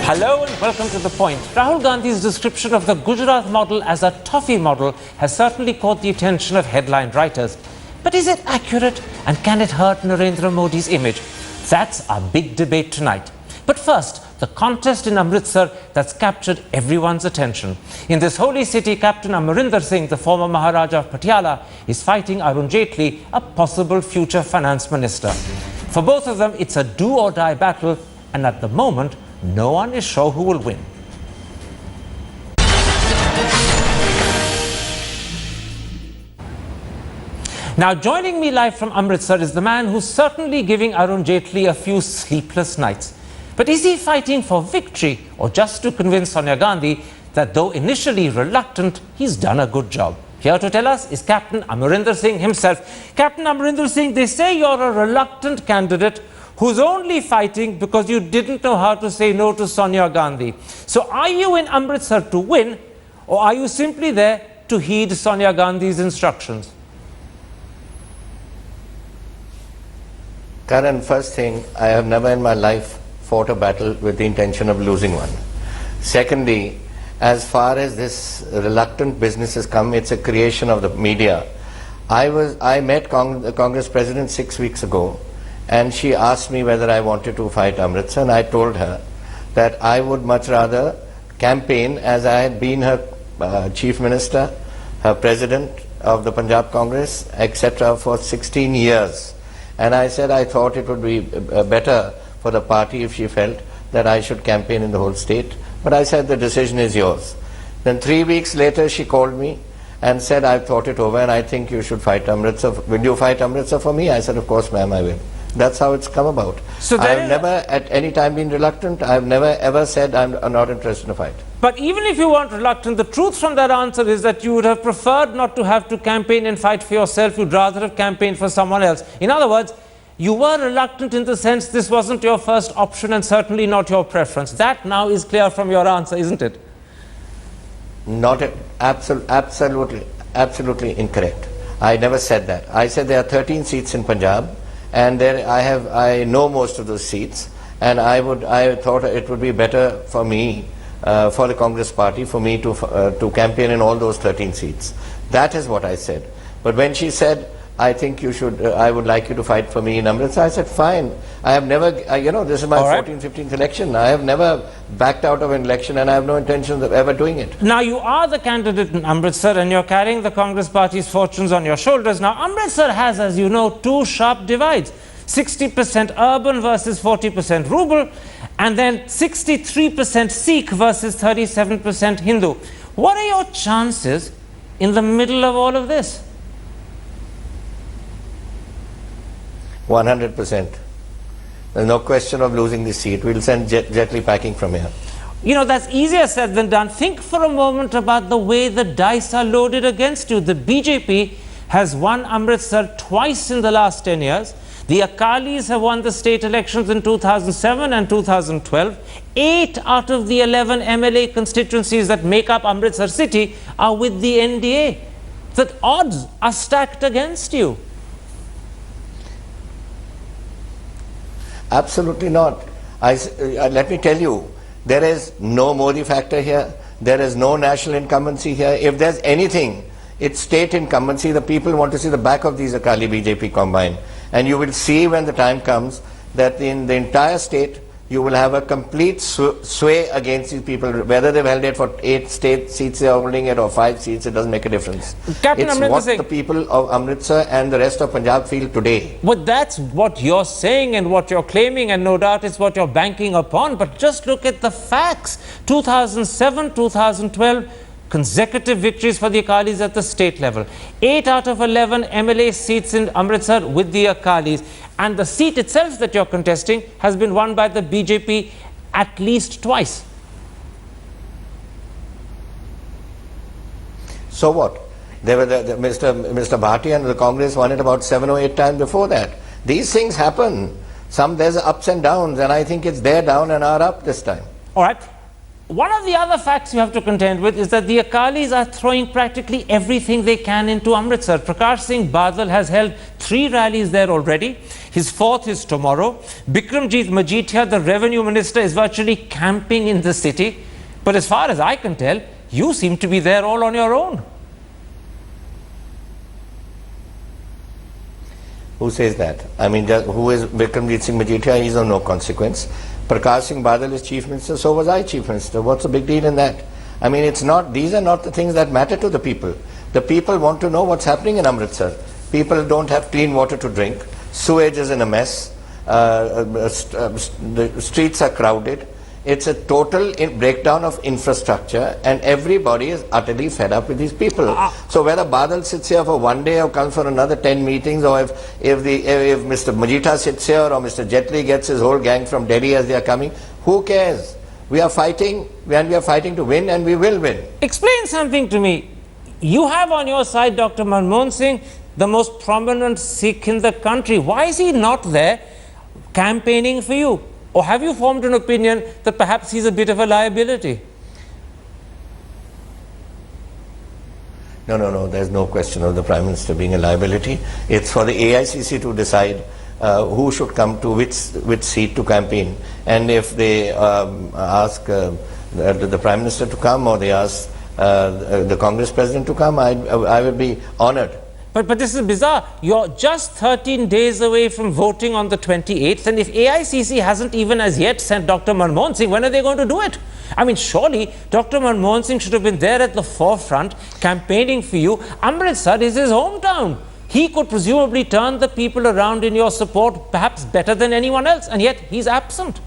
Hello and welcome to The Point. Rahul Gandhi's description of the Gujarat model as a toffee model has certainly caught the attention of headline writers. But is it accurate and can it hurt Narendra Modi's image? That's our big debate tonight. But first, the contest in Amritsar that's captured everyone's attention. In this holy city, Captain Amarinder Singh, the former Maharaja of Patiala, is fighting Arun Jaitley, a possible future finance minister. For both of them, it's a do-or-die battle, and at the moment, no one is sure who will win. Now, joining me live from Amritsar is the man who's certainly giving Arun Jaitley a few sleepless nights. But is he fighting for victory or just to convince Sonia Gandhi that though initially reluctant, he's done a good job? Here to tell us is Captain Amarinder Singh himself. Captain Amarinder Singh, they say you're a reluctant candidate who's only fighting because you didn't know how to say no to Sonia Gandhi. So are you in Amritsar to win, or are you simply there to heed Sonia Gandhi's instructions? Karan, first thing, I have never in my life fought a battle with the intention of losing one. Secondly, as far as this reluctant business has come, it's a creation of the media. I met the Congress President 6 weeks ago, and she asked me whether I wanted to fight Amritsar, and I told her that I would much rather campaign, as I had been her Chief Minister, her President of the Punjab Congress, etc. for 16 years. And I said I thought it would be better for the party if she felt that I should campaign in the whole state. But I said the decision is yours. Then 3 weeks later she called me and said I've thought it over and I think you should fight Amritsar. Will you fight Amritsar for me? I said of course ma'am, I will. That's how it's come about. So I've never at any time been reluctant. I've never ever said I'm not interested in a fight. But even if you weren't reluctant, the truth from that answer is that you would have preferred not to have to campaign and fight for yourself. You'd rather have campaigned for someone else. In other words, you were reluctant in the sense this wasn't your first option and certainly not your preference. That now is clear from your answer, isn't it? Not absolutely incorrect. I never said that. I said there are 13 seats in Punjab, and there I know most of those seats, and I thought it would be better for me, for the Congress party, for me to campaign in all those 13 seats. That is what I said. But when she said, I think you should, I would like you to fight for me in Amritsar, I said fine. I have never, this is my 14th, 15th election. I have never backed out of an election and I have no intention of ever doing it. Now you are the candidate in Amritsar and you're carrying the Congress party's fortunes on your shoulders. Now Amritsar has, as you know, two sharp divides. 60% urban versus 40% rural, and then 63% Sikh versus 37% Hindu. What are your chances in the middle of all of this? 100%. There's no question of losing this seat. We'll send Jaitley packing from here. You know, that's easier said than done. Think for a moment about the way the dice are loaded against you. The BJP has won Amritsar twice in the last 10 years. The Akalis have won the state elections in 2007 and 2012. 8 out of the 11 MLA constituencies that make up Amritsar city are with the NDA. The odds are stacked against you. Absolutely not. Let me tell you, there is no Modi factor here. There is no national incumbency here. If there's anything, it's state incumbency. The people want to see the back of these Akali BJP combined. And you will see when the time comes that in the entire state, you will have a complete sway against these people. Whether they've held it for 8 state seats they are holding it or 5 seats, it doesn't make a difference. Captain it's Amritsar what Singh, the people of Amritsar and the rest of Punjab feel today. But that's what you're saying and what you're claiming, and no doubt it's what you're banking upon. But just look at the facts. 2007, 2012, consecutive victories for the Akalis at the state level. 8 out of 11 MLA seats in Amritsar with the Akalis. And the seat itself that you're contesting has been won by the BJP at least twice. So what? They were Mr. Bhatia and the Congress won it about 7 or 8 times before that. These things happen. There's ups and downs, and I think it's their down and our up this time. All right. one of the other facts you have to contend with is that the Akalis are throwing practically everything they can into Amritsar. Prakash Singh Badal has held 3 rallies there already. His 4th is tomorrow. Bikramjit Majithia, the revenue minister, is virtually camping in the city. But as far as I can tell, you seem to be there all on your own. Who says that? I mean, who is Bikramjit Singh Majithia? He's of no consequence. Prakash Singh Badal is Chief Minister, so was I Chief Minister. What's the big deal in that? I mean, these are not the things that matter to the people. The people want to know what's happening in Amritsar. People don't have clean water to drink. Sewage is in a mess. The streets are crowded. It's a total breakdown of infrastructure, and everybody is utterly fed up with these people. So whether Badal sits here for one day or comes for another 10 meetings, or if Mr. Majita sits here or Mr. Jaitley gets his whole gang from Delhi as they are coming, who cares? We are fighting, and we are fighting to win, and we will win. Explain something to me. You have on your side Dr. Manmohan Singh, the most prominent Sikh in the country. Why is he not there campaigning for you? Or have you formed an opinion that perhaps he's a bit of a liability? No. There's no question of the Prime Minister being a liability. It's for the AICC to decide who should come to which seat to campaign. And if they ask the Prime Minister to come, or they ask the Congress President to come, I will be honoured. But this is bizarre. You're just 13 days away from voting on the 28th, and if AICC hasn't even as yet sent Dr. Manmohan Singh, when are they going to do it? I mean, surely Dr. Manmohan Singh should have been there at the forefront campaigning for you. Amritsar is his hometown. He could presumably turn the people around in your support perhaps better than anyone else, and yet he's absent.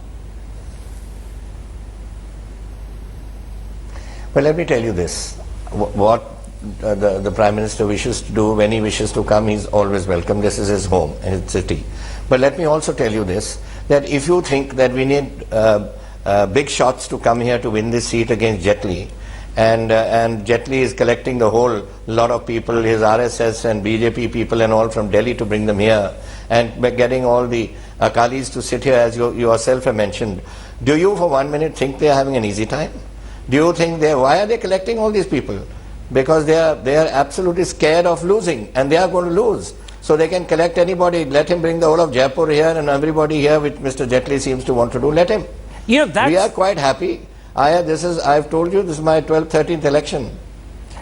Well, let me tell you this. What the Prime Minister wishes to do, when he wishes to come, he's always welcome. This is his home, his city. But let me also tell you this, that if you think that we need big shots to come here to win this seat against Jaitley, and Jaitley is collecting the whole lot of people, his RSS and BJP people and all from Delhi to bring them here, and getting all the Akalis to sit here, as you yourself have mentioned, do you for 1 minute think they are having an easy time? Do you think why are they collecting all these people? Because they are absolutely scared of losing, and they are going to lose. So they can collect anybody. Let him bring the whole of Jaipur here and everybody here, which Mr. Jaitley seems to want to do. Let him. You know, we are quite happy. I've told you, this is my 12th, 13th election.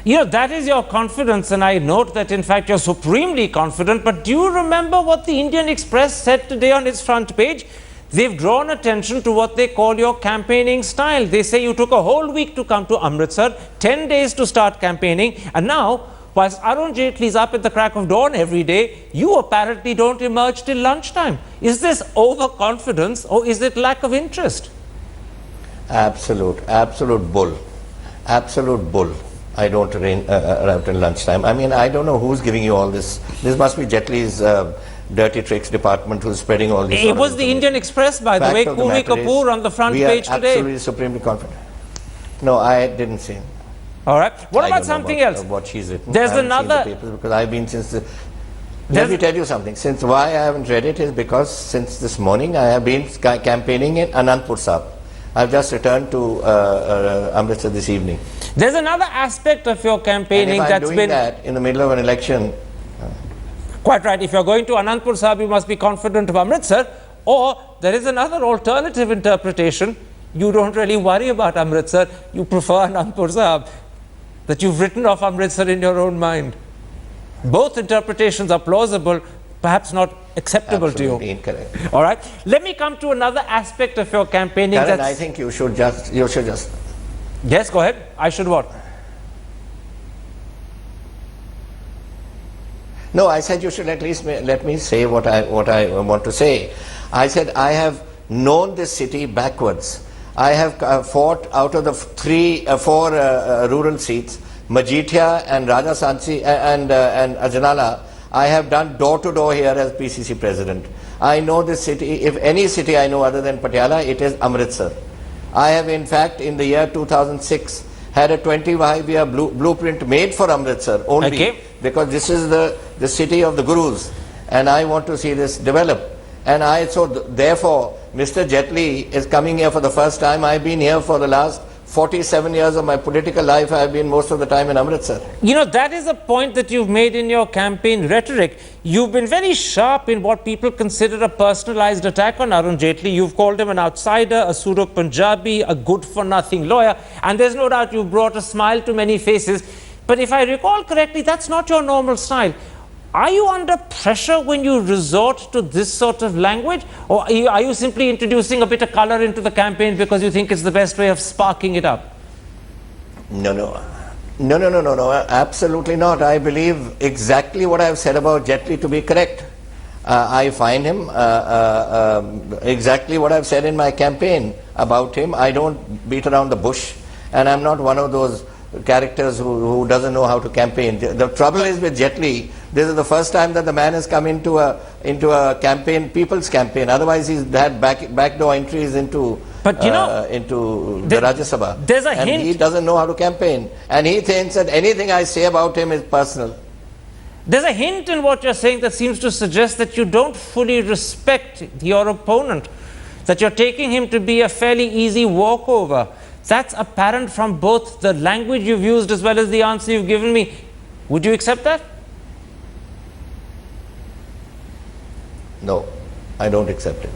You know, that is your confidence, and I note that in fact you're supremely confident. But do you remember what the Indian Express said today on its front page? They've drawn attention to what they call your campaigning style. They say you took a whole week to come to Amritsar, 10 days to start campaigning, and now, whilst Arun Jaitley is up at the crack of dawn every day, you apparently don't emerge till lunchtime. Is this overconfidence, or is it lack of interest? Absolute bull. Absolute bull. I don't arrive till lunchtime. I mean, I don't know who's giving you all this. This must be Jaitley's dirty tricks department who's spreading all this. It was the Indian Express, by the way, Kumi Kapoor on the front page today. We are absolutely supremely confident. No, I didn't say. All right. What about something else? What she's written. There's another. The papers because I've been let me tell you something. Since why I haven't read it is because since this morning I have been campaigning in Anandpur Sahib. I've just returned to Amritsar this evening. There's another aspect of your campaigning that's been that in the middle of an election. Quite right. If you're going to Anandpur Sahib, you must be confident of Amritsar. Or there is another alternative interpretation. You don't really worry about Amritsar. You prefer Anandpur Sahib. That you've written off Amritsar in your own mind. Both interpretations are plausible, perhaps not acceptable Absolutely to you. Incorrect. All right. Let me come to another aspect of your campaigning. Karan, I think you should just. Yes, go ahead. I should what? No, I said you should at least let me say what I want to say. I said I have known this city backwards. I have fought out of the four rural seats, Majithia and Rajasthansi and Ajnala. I have done door to door here as PCC president. I know this city. If any city I know other than Patiala, it is Amritsar. I have in fact in the year 2006 had a 25-year blueprint made for Amritsar only because this is the city of the Gurus, and I want to see this develop. And therefore, Mr. Jaitley is coming here for the first time. I've been here for the last 47 years of my political life, I have been most of the time in Amritsar. You know, that is a point that you've made in your campaign rhetoric. You've been very sharp in what people consider a personalized attack on Arun Jaitley. You've called him an outsider, a pseudo-Punjabi, a good-for-nothing lawyer. And there's no doubt you brought a smile to many faces. But if I recall correctly, that's not your normal style. Are you under pressure when you resort to this sort of language? Or are you simply introducing a bit of color into the campaign because you think it's the best way of sparking it up? No, absolutely not. I believe exactly what I have said about Jaitley to be correct. I find him exactly what I've said in my campaign about him. I don't beat around the bush, and I'm not one of those characters who doesn't know how to campaign. The trouble is with Jaitley, this is the first time that the man has come into a campaign, people's campaign. Otherwise, he's had backdoor entries into the Rajya Sabha. There's a hint. He doesn't know how to campaign, and he thinks that anything I say about him is personal. There's a hint in what you're saying that seems to suggest that you don't fully respect your opponent, that you're taking him to be a fairly easy walkover. That's apparent from both the language you've used as well as the answer you've given me. Would you accept that? No, I don't accept it.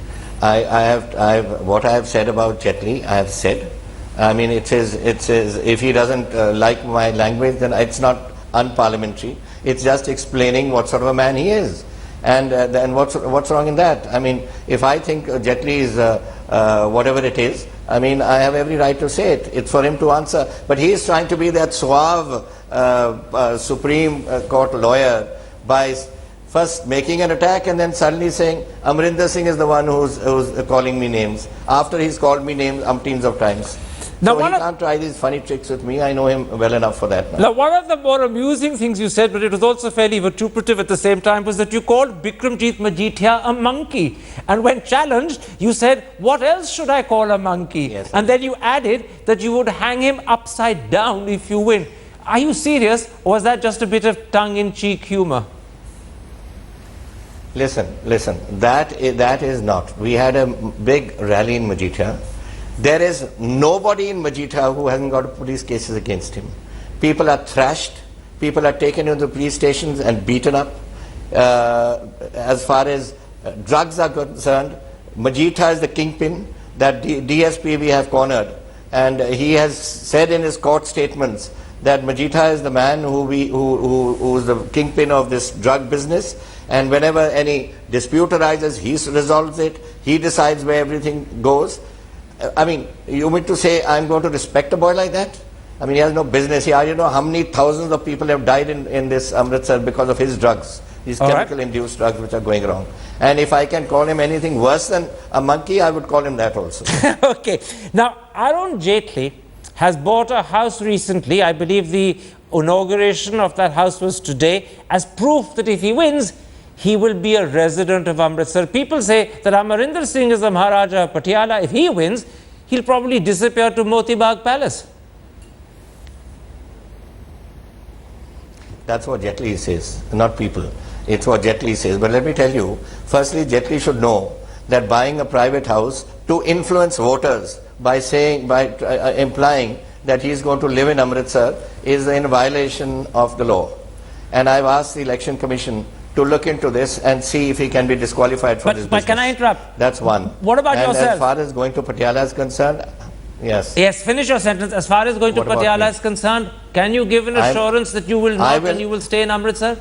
What I have said about Jaitley, I have said. I mean, it says if he doesn't like my language, then it's not unparliamentary. It's just explaining what sort of a man he is. And then what's wrong in that? I mean, if I think Jaitley is whatever it is, I mean, I have every right to say it. It's for him to answer. But he is trying to be that suave Supreme Court lawyer by first making an attack and then suddenly saying Amarinder Singh is the one who's calling me names, after he's called me names umpteens of times. Now, so he can't try these funny tricks with me. I know him well enough for that. Now, one of the more amusing things you said, but it was also fairly vituperative at the same time, was that you called Bikramjit Majithia a monkey. And when challenged, you said, what else should I call a monkey? Yes, and then you added that you would hang him upside down if you win. Are you serious, or was that just a bit of tongue-in-cheek humor? Listen, that is not. We had a big rally in Majithia. There is nobody in Majithia who hasn't got police cases against him. People are thrashed, people are taken into the police stations and beaten up. As far as drugs are concerned, Majithia is the kingpin. That DSP we have cornered, and he has said in his court statements that Majithia is the man who is the kingpin of this drug business, and whenever any dispute arises, he resolves it, he decides where everything goes. I mean, you mean to say I'm going to respect a boy like that? I mean, he has no business here. You know how many thousands of people have died in this Amritsar because of his drugs, these chemical-induced drugs which are going wrong. And if I can call him anything worse than a monkey, I would call him that also. Okay. Now, Arun Jaitley has bought a house recently. I believe the inauguration of that house was today, as proof that if he wins, he will be a resident of Amritsar. People say that Amarinder Singh is the Maharaja of Patiala. If he wins, he'll probably disappear to Moti Bagh Palace. That's what Jaitley says, not people. It's what Jaitley says. But let me tell you, firstly, Jaitley should know that buying a private house to influence voters by implying that he is going to live in Amritsar is in violation of the law. And I've asked the Election Commission to look into this and see if he can be disqualified for this business. But can I interrupt? That's one. What about yourself? As far as going to Patiala is concerned, yes. Yes, finish your sentence. As far as going to Patiala is concerned, can you give an assurance that you will not and you will stay in Amritsar?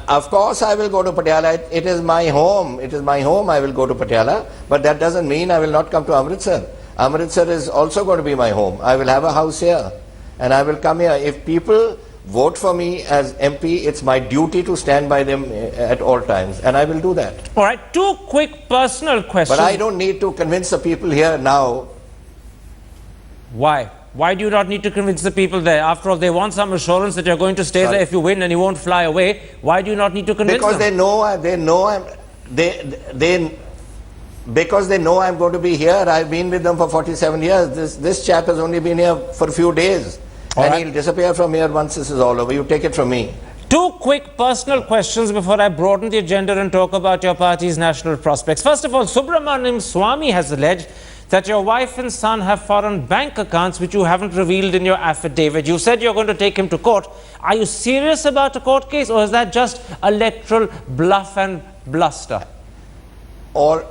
Of course I will go to Patiala. It is my home. It is my home. I will go to Patiala. But that doesn't mean I will not come to Amritsar. Amritsar is also going to be my home. I will have a house here. And I will come here. If people vote for me as MP, it's my duty to stand by them at all times, and I will do that. All right, two quick personal questions. But I don't need to convince the people here now. Why? Why do you not need to convince the people there? After all, they want some assurance that you're going to stay there if you win and you won't fly away. Why do you not need to convince them? Because they know I'm going to be here. I've been with them for 47 years. This chap has only been here for a few days. And he'll disappear from here once this is all over. You take it from me. Two quick personal questions before I broaden the agenda and talk about your party's national prospects. First of all, Subramaniam Swamy has alleged that your wife and son have foreign bank accounts which you haven't revealed in your affidavit. You said you're going to take him to court. Are you serious about a court case, or is that just electoral bluff and bluster? Or,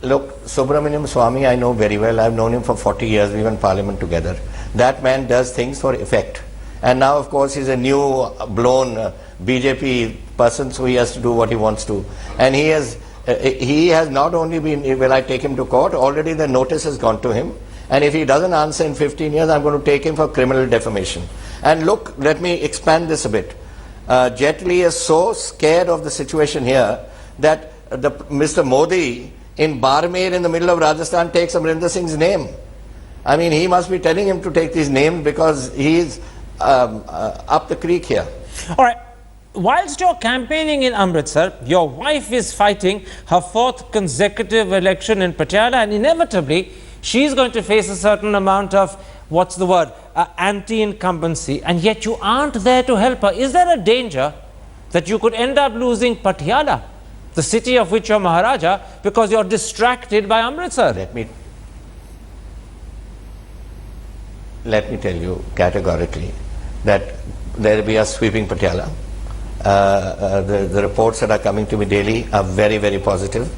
look, Subramaniam Swamy I know very well. I've known him for 40 years. We were in Parliament together. That man does things for effect. And now, of course, he's a new blown BJP person, so he has to do what he wants to. And he has not only been, will I take him to court, already the notice has gone to him. And if he doesn't answer in 15 years, I'm going to take him for criminal defamation. And look, let me expand this a bit. Jaitley is so scared of the situation here that Mr. Modi in Barmer in the middle of Rajasthan takes Amarinder Singh's name. I mean, he must be telling him to take these names because he is up the creek here. All right. Whilst you're campaigning in Amritsar, your wife is fighting her 4th consecutive election in Patiala, and inevitably she's going to face a certain amount of, what's the word, anti-incumbency, and yet you aren't there to help her. Is there a danger that you could end up losing Patiala, the city of which you're Maharaja, because you're distracted by Amritsar? Let me tell you categorically that we are sweeping Patiala. The reports that are coming to me daily are very, very positive.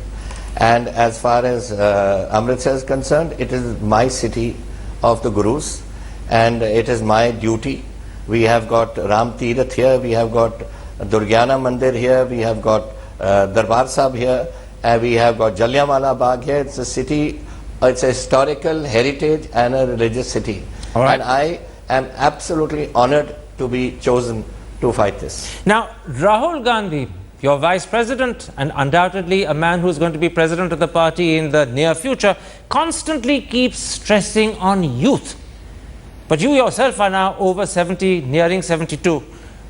And as far as Amritsar is concerned, it is my city of the Gurus, and it is my duty. We have got Ram Tirath here, we have got Durgyana Mandir here, we have got Darbar Sahib here, and we have got Jallianwala Bagh here. It's a city, it's a historical heritage and a religious city. All right. And I am absolutely honored to be chosen to fight this. Now, Rahul Gandhi, your vice president and undoubtedly a man who's going to be president of the party in the near future, constantly keeps stressing on youth. But you yourself are now over 70, nearing 72.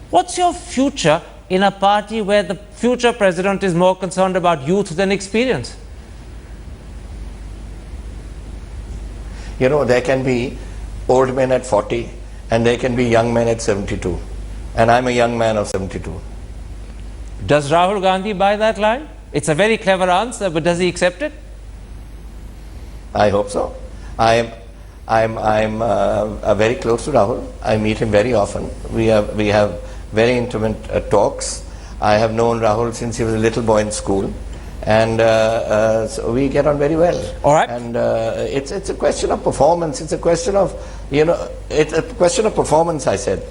What's your future in a party where the future president is more concerned about youth than experience? You know, there can be old men at 40 and there can be young men at 72. And I'm a young man of 72. Does Rahul Gandhi buy that line? It's a very clever answer, but does he accept it? I hope so. I'm very close to Rahul. I meet him very often. We have very intimate talks. I have known Rahul since he was a little boy in school, and so we get on very well. All right. And it's a question of performance. It's a question of, it's a question of performance, I said.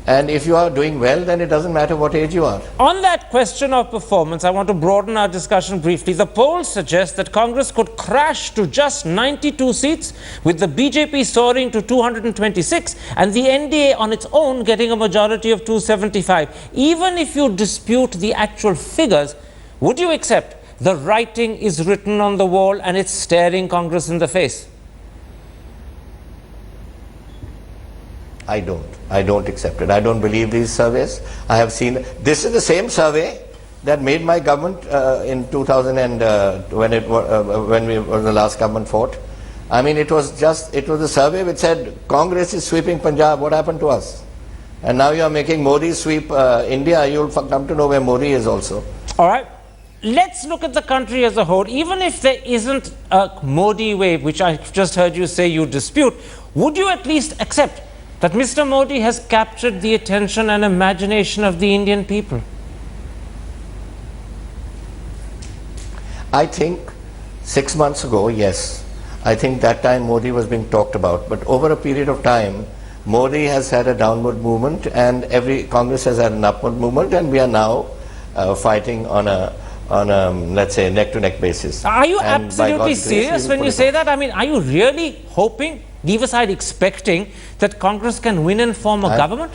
And if you are doing well, then it doesn't matter what age you are. On that question of performance, I want to broaden our discussion briefly. The polls suggest that Congress could crash to just 92 seats, with the BJP soaring to 226 and the NDA on its own getting a majority of 275. Even if you dispute the actual figures, would you accept the writing is written on the wall and it's staring Congress in the face? I don't accept it. I don't believe these surveys. I have seen, this is the same survey that made my government in 2000 and when the last government fought. I mean, it was a survey which said Congress is sweeping Punjab. What happened to us? And now you are making Modi sweep India. You'll come to know where Modi is also. All right. Let's look at the country as a whole. Even if there isn't a Modi wave, which I've just heard you say you dispute, would you at least accept that Mr. Modi has captured the attention and imagination of the Indian people? I think 6 months ago, yes. I think that time Modi was being talked about. But over a period of time, Modi has had a downward movement and every Congress has had an upward movement, and we are now fighting on a let's say neck-to-neck basis. Are you and absolutely serious when you say that? I mean, are you really hoping, leave aside expecting, that Congress can win and form a government?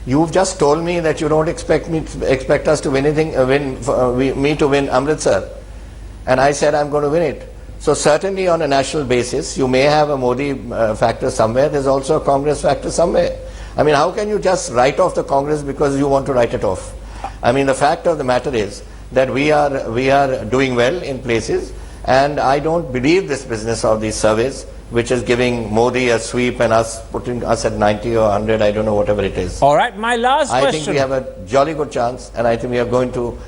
You've just told me that you don't expect us to win anything, me to win Amritsar, and I said I'm going to win it. So certainly on a national basis, you may have a Modi factor somewhere. There's also a Congress factor somewhere. I mean, how can you just write off the Congress because you want to write it off? I mean, the fact of the matter is that we are doing well in places, and I don't believe this business of these surveys, which is giving Modi a sweep and putting us at 90 or 100, I don't know, whatever it is. All right, my last question. I think we have a jolly good chance, and I think we are going to...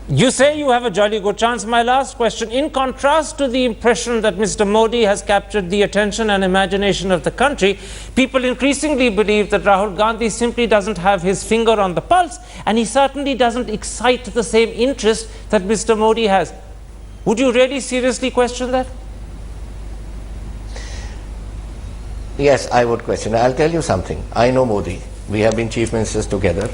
You say you have a jolly good chance. My last question, in contrast to the impression that Mr. Modi has captured the attention and imagination of the country, people increasingly believe that Rahul Gandhi simply doesn't have his finger on the pulse, and he certainly doesn't excite the same interest that Mr. Modi has. Would you really seriously question that? Yes, I would question. I'll tell you something. I know Modi. We have been chief ministers together.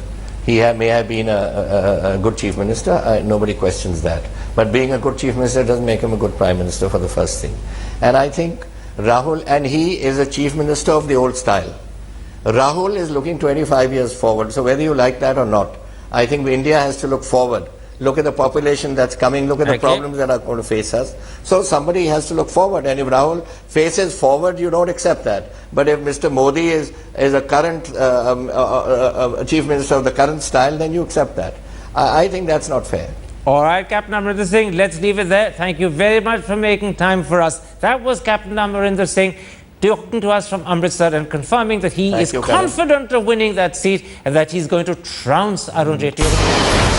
He may have been a good chief minister, nobody questions that. But being a good chief minister doesn't make him a good prime minister, for the first thing. And I think Rahul, and he is a chief minister of the old style. Rahul is looking 25 years forward, so whether you like that or not, I think India has to look forward. Look at the population that's coming, look at the problems that are going to face us. So somebody has to look forward, and if Rahul faces forward, you don't accept that. But if Mr. Modi is a current chief minister of the current style, then you accept that. I think that's not fair. All right, Captain Amarinder Singh, let's leave it there. Thank you very much for making time for us. That was Captain Amarinder Singh talking to us from Amritsar and confirming that he is confident of winning that seat and that he's going to trounce Arun Jaitley.